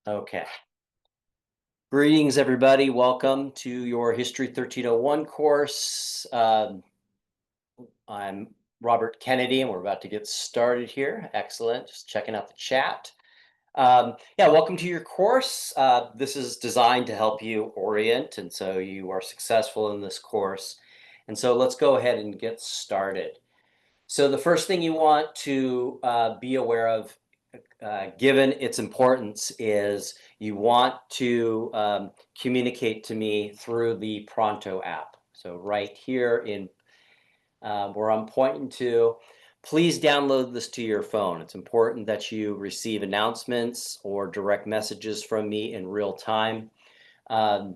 Okay. Greetings, everybody. Welcome to your History 1301 course. I'm Robert Kennedy, and we're about to get started here. Excellent. Just checking out the chat. Yeah, welcome to your course. This is designed to help you orient, and so you are successful in this course. And so let's go ahead and get started. So the first thing you want to be aware of, given its importance, is you want to communicate to me through the Pronto app. So right here in where I'm pointing to, please download this to your phone. It's important that you receive announcements or direct messages from me in real time. Um,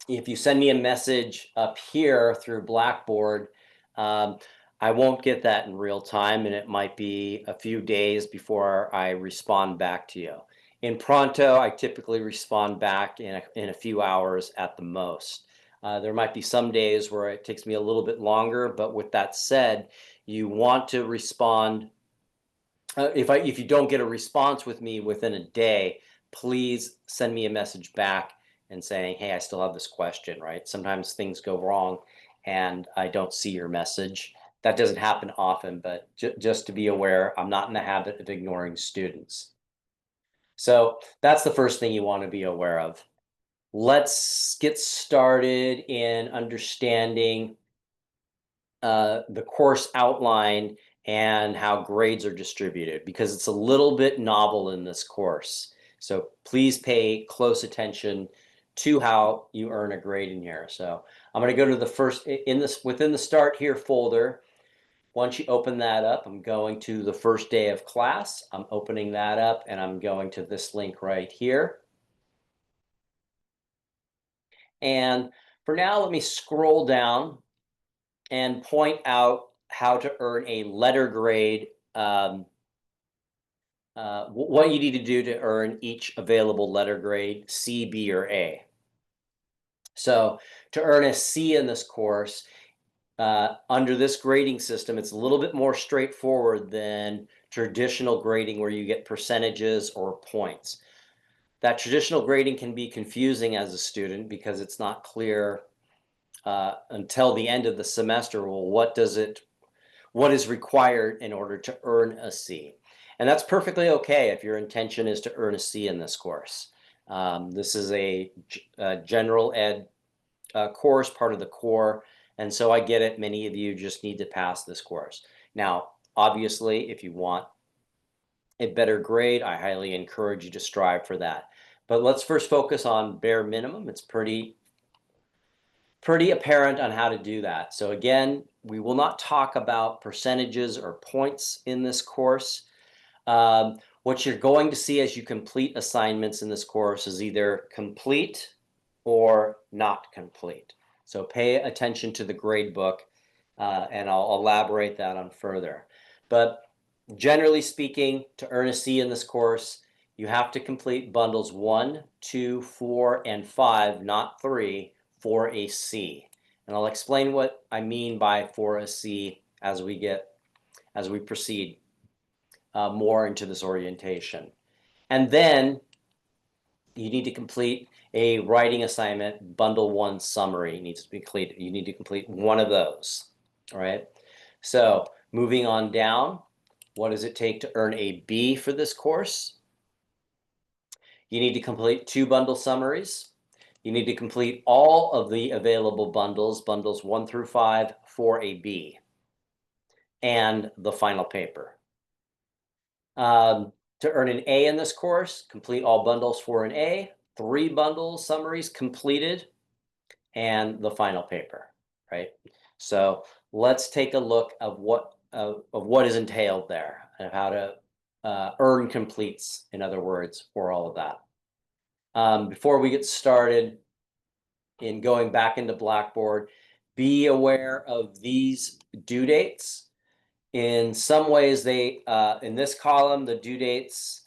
if you send me a message up here through Blackboard, um, I won't get that in real time, and it might be a few days before I respond back to you. In Pronto, I typically respond back in a few hours at the most. There might be some days where it takes me a little bit longer, but with that said, you want to respond. If you don't get a response with me within a day, please send me a message back and saying, hey, I still have this question, right? Sometimes things go wrong and I don't see your message. That doesn't happen often, but just to be aware, I'm not in the habit of ignoring students. So that's the first thing you want to be aware of. Let's get started in understanding the course outline and how grades are distributed, because it's a little bit novel in this course. So please pay close attention to how you earn a grade in here. So I'm going to go to the first in this within the Start Here folder. Once you open that up, I'm going to the first day of class. I'm opening that up and I'm going to this link right here. And for now, let me scroll down and point out how to earn a letter grade, what you need to do to earn each available letter grade, C, B, or A. So to earn a C in this course, under this grading system, it's a little bit more straightforward than traditional grading where you get percentages or points. That traditional grading can be confusing as a student because it's not clear until the end of the semester. Well, what is required in order to earn a C? And that's perfectly okay if your intention is to earn a C in this course. This is a general ed course, part of the core, and so I get it. Many of you just need to pass this course. Now, obviously, if you want a better grade, I highly encourage you to strive for that. But let's first focus on bare minimum. It's pretty apparent on how to do that. So again, we will not talk about percentages or points in this course. What you're going to see as you complete assignments in this course is either complete or not complete. So pay attention to the grade book, and I'll elaborate that on further. But generally speaking, to earn a C in this course, you have to complete bundles 1, 2, 4, and 5, not 3, for a C. And I'll explain what I mean by for a C as we proceed more into this orientation. And then you need to complete a writing assignment, bundle 1 summary needs to be completed. You need to complete one of those. All right. So moving on down, what does it take to earn a B for this course? You need to complete 2 bundle summaries. You need to complete all of the available bundles, bundles 1 through 5, for a B, and the final paper. To earn an A in this course, complete all bundles for an A, 3 bundle summaries completed, and the final paper, right? So let's take a look of what is entailed there and how to earn completes, in other words, for all of that. Before we get started in going back into Blackboard, be aware of these due dates. In some ways, in this column, the due dates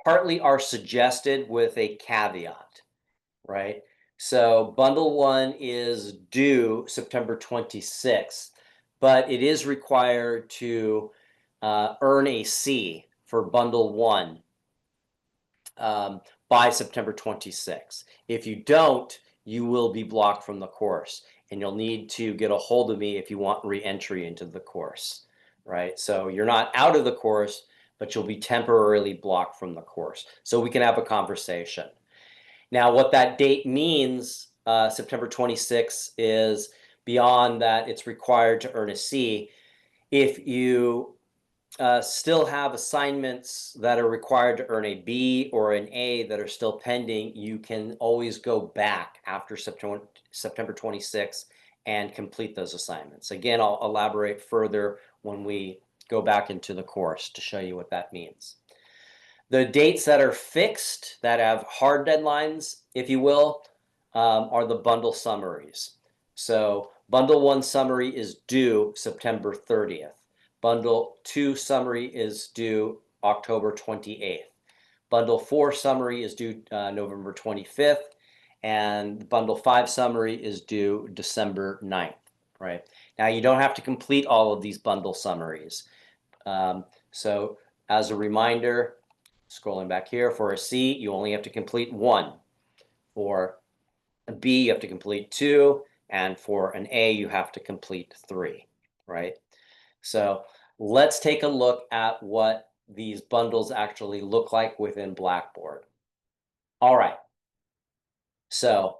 partly are suggested with a caveat, right? So bundle 1 is due September 26th, but it is required to earn a C for bundle 1 by September 26th. If you don't, you will be blocked from the course, and you'll need to get a hold of me if you want re-entry into the course, right? So you're not out of the course, but you'll be temporarily blocked from the course. So we can have a conversation. Now, what that date means, September 26th, is beyond that, it's required to earn a C. If you still have assignments that are required to earn a B or an A that are still pending, you can always go back after September 26th and complete those assignments. Again, I'll elaborate further when we go back into the course to show you what that means. The dates that are fixed, that have hard deadlines, if you will, are the bundle summaries. So bundle 1 summary is due September 30th. Bundle 2 summary is due October 28th. Bundle 4 summary is due November 25th. And bundle 5 summary is due December 9th, right? Now, you don't have to complete all of these bundle summaries. So as a reminder, scrolling back here, for a C, you only have to complete 1. For a B, you have to complete 2. And for an A, you have to complete 3, right? So let's take a look at what these bundles actually look like within Blackboard. All right. So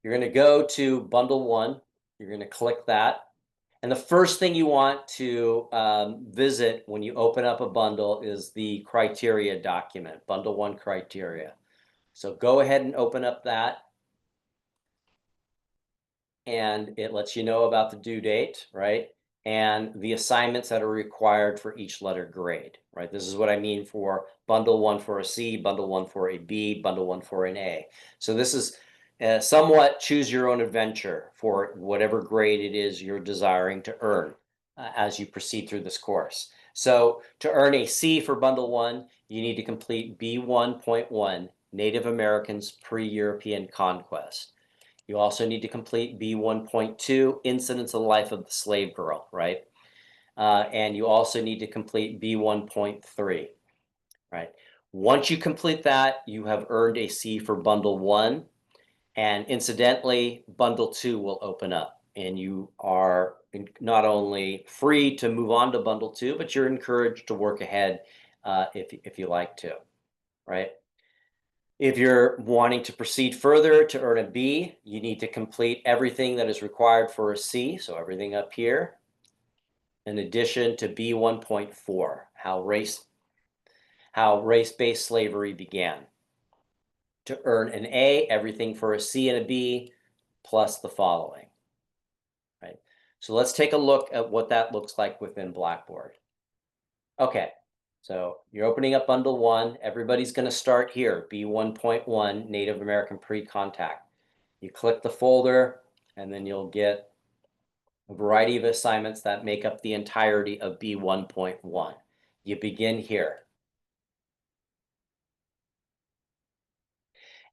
you're going to go to bundle 1. You're going to click that. And the first thing you want to visit when you open up a bundle is the criteria document, bundle 1 criteria. So go ahead and open up that. And it lets you know about the due date, right? And the assignments that are required for each letter grade, right? This is what I mean for bundle 1 for a C, bundle 1 for a B, bundle 1 for an A. So this is somewhat choose your own adventure for whatever grade it is you're desiring to earn as you proceed through this course. So to earn a C for bundle 1, you need to complete B1.1, Native Americans Pre-European Conquest. You also need to complete B1.2, Incidents of the Life of the Slave Girl, right? And you also need to complete B1.3, right? Once you complete that, you have earned a C for Bundle 1. And incidentally, Bundle 2 will open up. And you are not only free to move on to Bundle 2, but you're encouraged to work ahead if you like to, right? If you're wanting to proceed further to earn a B, you need to complete everything that is required for a C, so everything up here, in addition to B1.4, how race-based slavery began. To earn an A, everything for a C and a B, plus the following, right? So let's take a look at what that looks like within Blackboard. Okay, so you're opening up bundle 1. Everybody's going to start here, B1.1, Native American Pre-Contact. You click the folder, and then you'll get a variety of assignments that make up the entirety of B1.1. You begin here.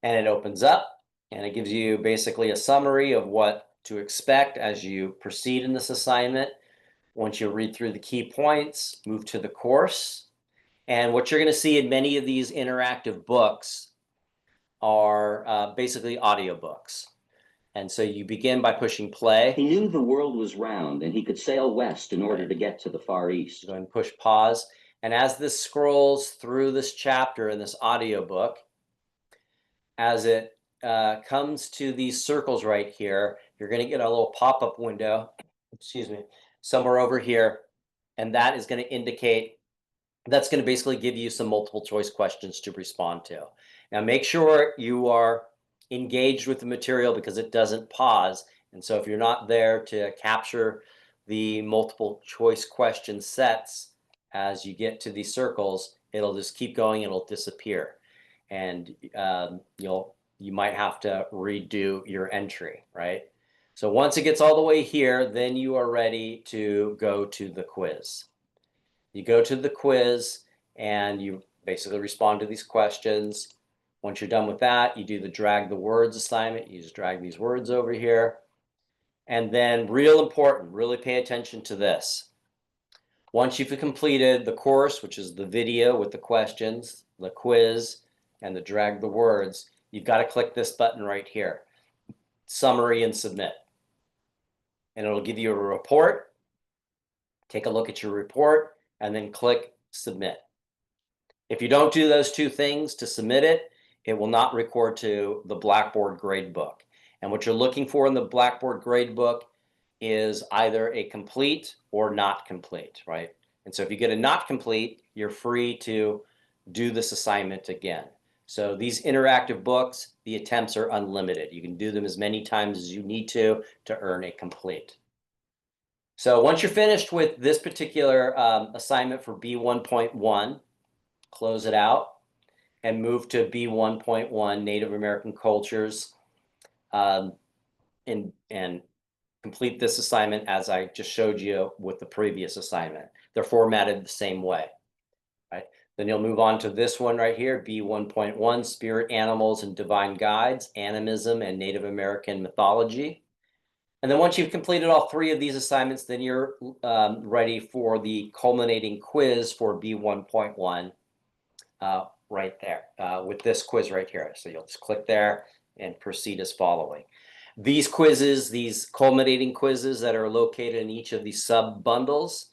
And it opens up, and it gives you basically a summary of what to expect as you proceed in this assignment. Once you read through the key points, move to the course. And what you're going to see in many of these interactive books are basically audiobooks. And so you begin by pushing play. He knew the world was round and he could sail west in order to get to the Far East. Go ahead and push pause. And as this scrolls through this chapter in this audiobook, as it comes to these circles right here, you're going to get a little pop-up window, excuse me, somewhere over here. And that is going to indicate, that's going to basically give you some multiple choice questions to respond to. Now, make sure you are engaged with the material because it doesn't pause. And so if you're not there to capture the multiple choice question sets as you get to these circles, it'll just keep going, it'll disappear. And you might have to redo your entry, right? So once it gets all the way here, then you are ready to go to the quiz. You go to the quiz and you basically respond to these questions. Once you're done with that, you do the drag the words assignment. You just drag these words over here. And then real important, really pay attention to this. Once you've completed the course, which is the video with the questions, the quiz, and the drag the words, you've got to click this button right here, summary and submit. And it'll give you a report. Take a look at your report and then click submit. If you don't do those two things to submit it, it will not record to the Blackboard gradebook. And what you're looking for in the Blackboard gradebook is either a complete or not complete, right? And so if you get a not complete, you're free to do this assignment again. So these interactive books, the attempts are unlimited. You can do them as many times as you need to earn a complete. So once you're finished with this particular assignment for B1.1, close it out and move to B1.1 Native American Cultures, and complete this assignment as I just showed you with the previous assignment. They're formatted the same way, right? Then you'll move on to this one right here, B1.1 Spirit Animals and Divine Guides, Animism and Native American Mythology. And then once you've completed all three of these assignments, then you're ready for the culminating quiz for B1.1 right there with this quiz right here. So you'll just click there and proceed as following. These quizzes, these culminating quizzes that are located in each of these sub bundles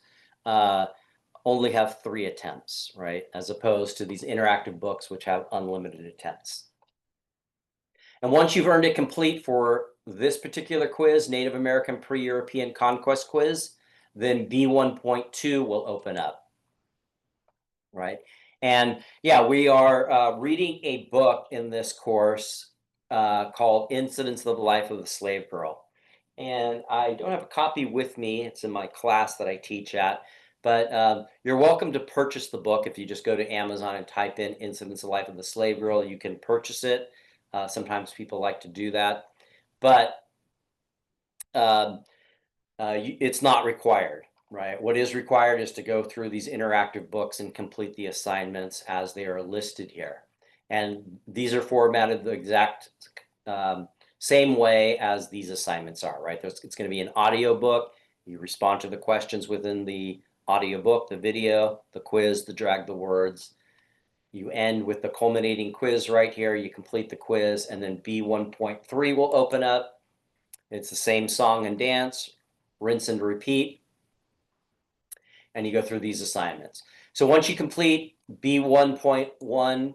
only have 3 attempts, right? As opposed to these interactive books, which have unlimited attempts. And once you've earned it complete for this particular quiz, Native American Pre-European Conquest Quiz, then B1.2 will open up, right? And yeah, we are reading a book in this course called Incidents of the Life of the Slave Girl. And I don't have a copy with me. It's in my class that I teach at. But you're welcome to purchase the book. If you just go to Amazon and type in Incidents of the Life of the Slave Girl, you can purchase it. Sometimes people like to do that. But it's not required, right? What is required is to go through these interactive books and complete the assignments as they are listed here. And these are formatted the exact same way as these assignments are, right? It's going to be an audio book. You respond to the questions within the audio book, the video, the quiz, the drag the words. You end with the culminating quiz right here. You complete the quiz, and then B1.3 will open up. It's the same song and dance, rinse and repeat, and you go through these assignments. So once you complete B1.1,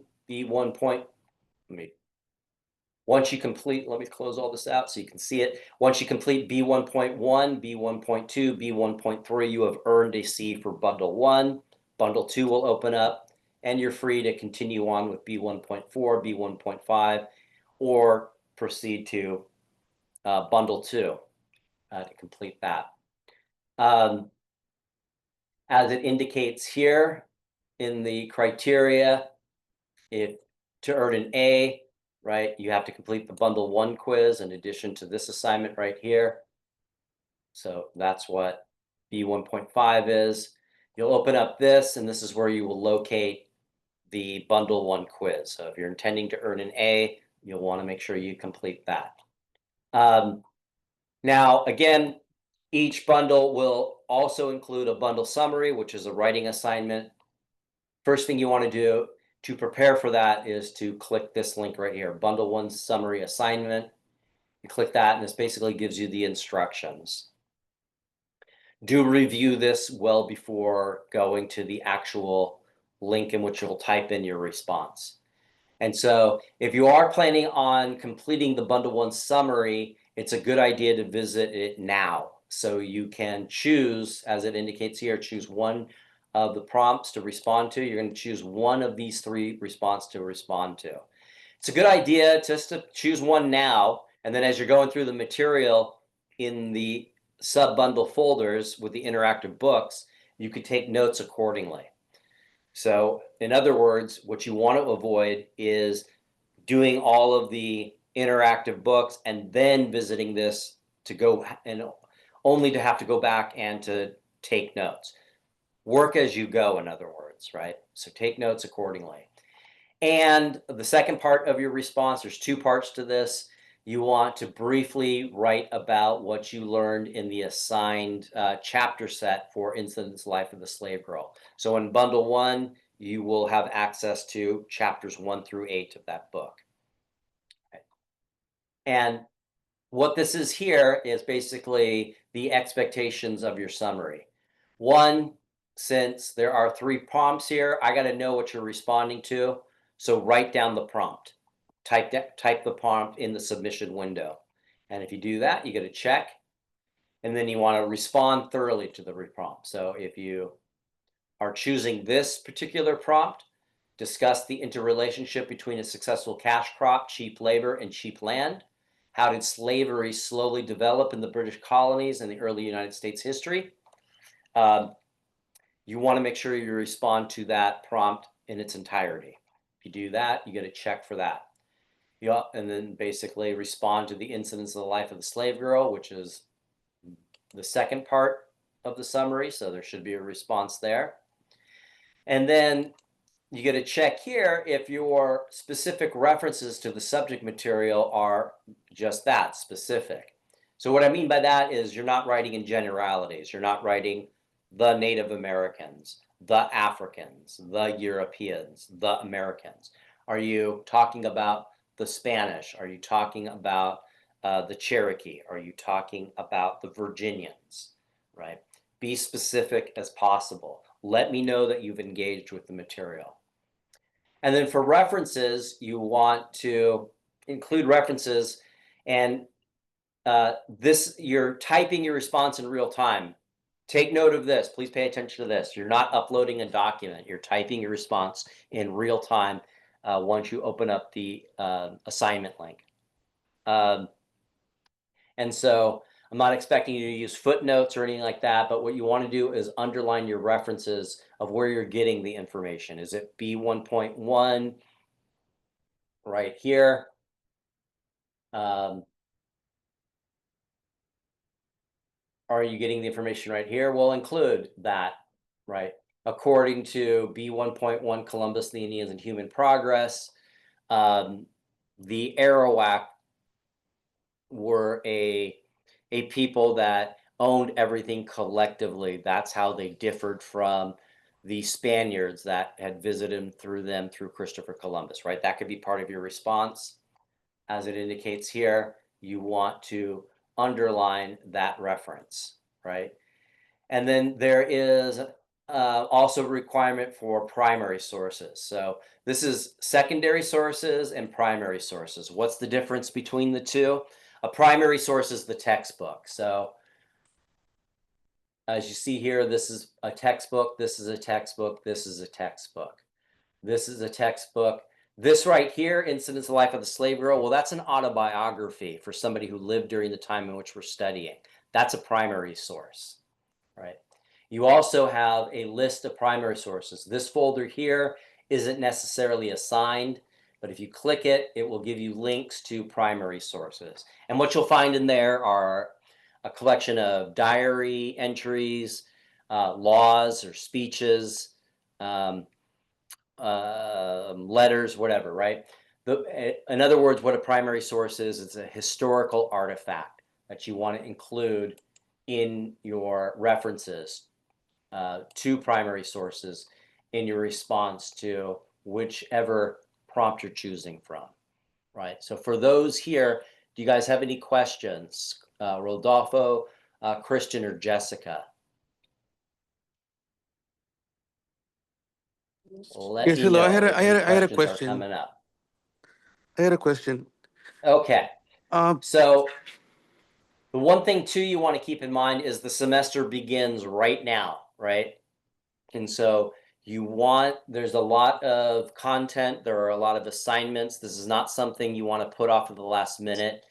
once you complete, let me close all this out so you can see it. Once you complete B1.1, B1.2, B1.3, you have earned a C for Bundle 1. Bundle 2 will open up, and you're free to continue on with B1.4, B1.5, or proceed to Bundle 2 to complete that. As it indicates here in the criteria, if to earn an A, right, you have to complete the Bundle 1 quiz in addition to this assignment right here. So that's what B1.5 is. You'll open up this, and this is where you will locate the Bundle 1 quiz. So if you're intending to earn an A, you'll want to make sure you complete that. Now, again, each bundle will also include a bundle summary, which is a writing assignment. First thing you want to do to prepare for that is to click this link right here, Bundle 1 Summary Assignment. You click that, and this basically gives you the instructions. Do review this well before going to the actual link in which you'll type in your response. And so if you are planning on completing the Bundle 1 summary, it's a good idea to visit it now. So you can choose, as it indicates here, choose one of the prompts to respond to. You're going to choose one of these 3 responses to respond to. It's a good idea just to choose one now, and then as you're going through the material in the sub-bundle folders with the interactive books, you could take notes accordingly. So in other words, what you want to avoid is doing all of the interactive books and then visiting this to go and only to have to go back and to take notes. Work as you go, in other words, right? So take notes accordingly. And the second part of your response, there's 2 parts to this. You want to briefly write about what you learned in the assigned chapter set for Incidents Life of the Slave Girl. So in Bundle 1, you will have access to chapters 1 through 8 of that book. Okay. And what this is here is basically the expectations of your summary. One, since there are 3 prompts here, I got to know what you're responding to. So write down the prompt. Type the prompt in the submission window. And if you do that, you get a check. And then you want to respond thoroughly to the prompt. So if you are choosing this particular prompt, discuss the interrelationship between a successful cash crop, cheap labor, and cheap land. How did slavery slowly develop in the British colonies and the early United States history? You want to make sure you respond to that prompt in its entirety. If you do that, you get a check for that. And then basically respond to the incidents of the life of the slave girl, which is the second part of the summary. So there should be a response there. And then you get a check here if your specific references to the subject material are just that, specific. So what I mean by that is you're not writing in generalities. You're not writing the Native Americans, the Africans, the Europeans, the Americans. Are you talking about the Spanish? Are you talking about the Cherokee? Are you talking about the Virginians, right? Be specific as possible. Let me know that you've engaged with the material. And then for references, you want to include references, and you're typing your response in real time. Take note of this. Please pay attention to this. You're not uploading a document. You're typing your response in real time once you open up the assignment link. And so I'm not expecting you to use footnotes or anything like that, but what you want to do is underline your references of where you're getting the information. Is it B1.1 right here? Are you getting the information right here? We'll include that, right? According to B1.1, Columbus, the Indians, and Human Progress, the Arawak were a people that owned everything collectively. That's how they differed from the Spaniards that had visited them through Christopher Columbus, right? That could be part of your response. As it indicates here, you want to underline that reference, right? And then there is also a requirement for primary sources. So this is secondary sources and primary sources. What's the difference between the two? A primary source is the textbook. So as you see here, this is a textbook, this is a textbook, this is a textbook. This is a textbook. This right here, Incidents of the Life of the Slave Girl, well, that's an autobiography for somebody who lived during the time in which we're studying. That's a primary source, right? You also have a list of primary sources. This folder here isn't necessarily assigned, but if you click it, it will give you links to primary sources. And what you'll find in there are a collection of diary entries, laws or speeches, letters, whatever, right? In other words, what a primary source is, it's a historical artifact that you want to include in your references to primary sources in your response to whichever prompt you're choosing from, right? So for those here, do you guys have any questions? Rodolfo, Christian, or Jessica? Let Yes, me hello. know if any I had a questions are question. coming up. I had a question. Okay, Um, so the one thing too you want to keep in mind is the semester begins right now, right? And so there's a lot of content, there are a lot of assignments. This is not something you want to put off at the last minute,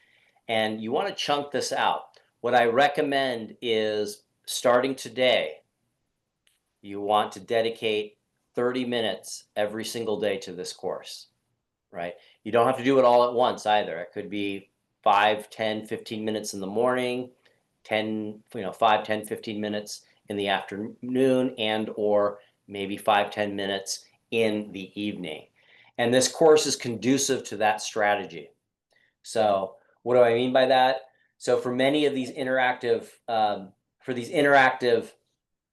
and you want to chunk this out. What I recommend is starting today, you want to dedicate 30 minutes every single day to this course, right? You don't have to do it all at once either. It could be 5, 10, 15 minutes in the morning, 5, 10, 15 minutes in the afternoon, and or maybe 5, 10 minutes in the evening. And this course is conducive to that strategy. So what do I mean by that? So for many of these interactive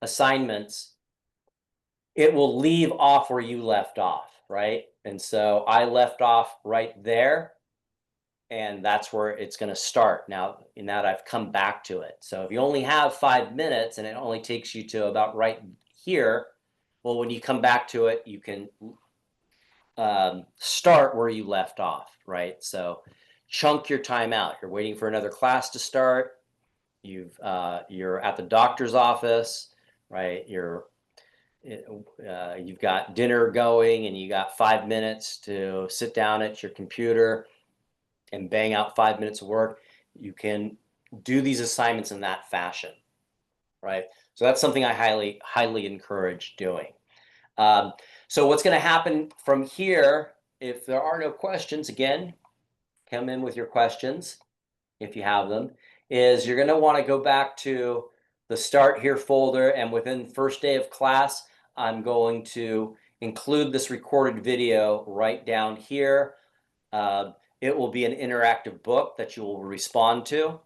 assignments, it will leave off where you left off, right? And so I left off right there, and that's where it's going to start now that I've come back to it. So if you only have 5 minutes and it only takes you to about right here, well, when you come back to it, you can start where you left off, right? So chunk your time out. You're waiting for another class to start. You're at the doctor's office, right? You've got dinner going, and you got 5 minutes to sit down at your computer and bang out 5 minutes of work. You can do these assignments in that fashion, right? So that's something I highly encourage doing. So what's going to happen from here, if there are no questions, again, come in with your questions if you have them, is you're going to want to go back to the Start Here folder, and within first day of class, I'm going to include this recorded video right down here. It will be an interactive book that you will respond to,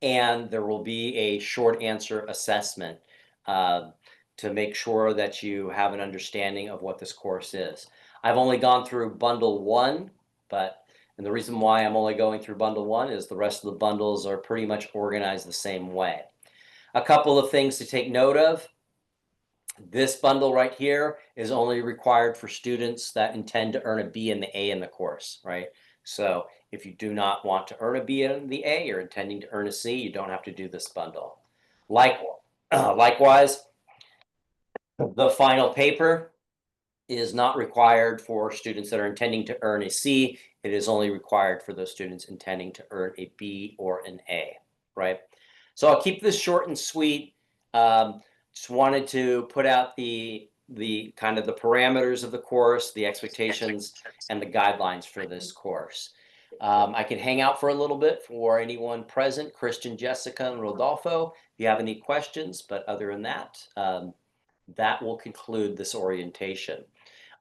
and there will be a short answer assessment to make sure that you have an understanding of what this course is. I've only gone through bundle 1, and the reason why I'm only going through bundle 1 is the rest of the bundles are pretty much organized the same way. A couple of things to take note of. This bundle right here is only required for students that intend to earn a B and the A in the course, right? So if you do not want to earn a B and the A, you're intending to earn a C, you don't have to do this bundle. Likewise, the final paper is not required for students that are intending to earn a C. It is only required for those students intending to earn a B or an A, right? So I'll keep this short and sweet. Just wanted to put out the kind of the parameters of the course, the expectations, and the guidelines for this course. I can hang out for a little bit for anyone present, Christian, Jessica, and Rodolfo, if you have any questions. But other than that, that will conclude this orientation.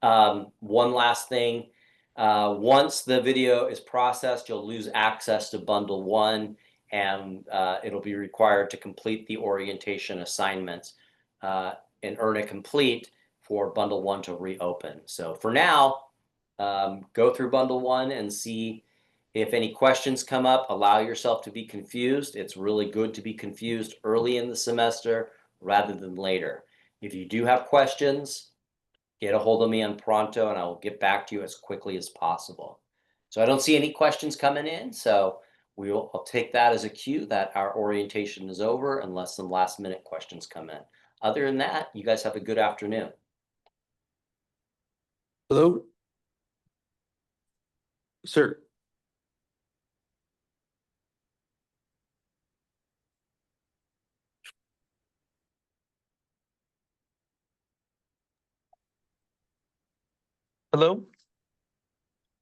One last thing, once the video is processed, you'll lose access to bundle 1, and it'll be required to complete the orientation assignments and earn a complete for bundle 1 to reopen. So for now, go through bundle 1 and see if any questions come up. Allow yourself to be confused. It's really good to be confused early in the semester rather than later. If you do have questions, get a hold of me on Pronto, and I will get back to you as quickly as possible. So I don't see any questions coming in, so I'll take that as a cue that our orientation is over unless some last minute questions come in. Other than that, you guys have a good afternoon. Hello? Sir. Hello?